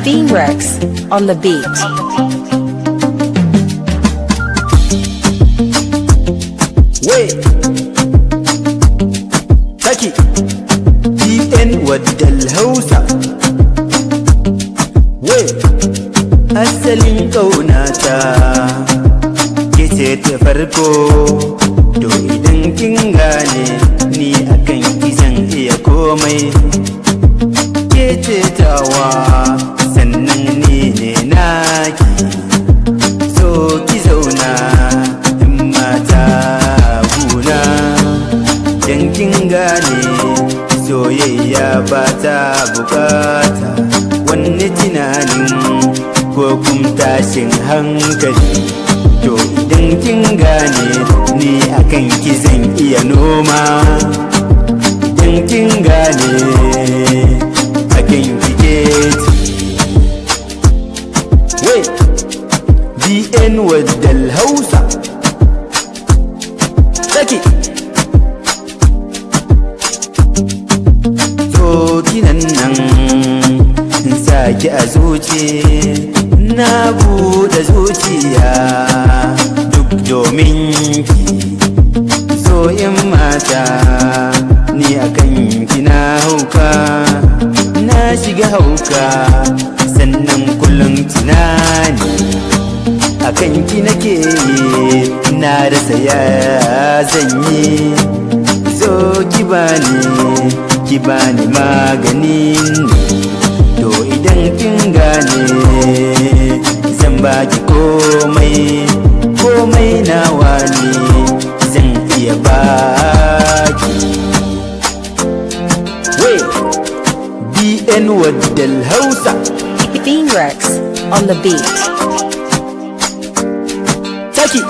Theme Rex on the beat. Wait, Taki, DN waddal Hausa. Wait, asalin ƙaunata ke ce ta farko. To idan kin gane ni akan ki zan iya komai. Ke ce tawa sannan ni ne naki. So ki zauna in mata guna. Dan kin gane soyayya ba ta bukata wani tunanin ko kuma tashin hankali. To idan kin gane ni akan ki zan iya noma. Idan kin gane akan ki keji. Wait, DN waddal Hausa. Taki so kinan nan saki a zuci, na buɗe zuciya duk domin ki. So in mata ni akan ki na hauka, na shiga hauka sannan kullum tunani akan ki nake yi, na rasa ya zanyi. So ki bani maganin. To idan kin gane zan baki komai, komai nawa ne zan iya baki. Wait, DN waddal Hausa. Theme Rex on the beat. Taki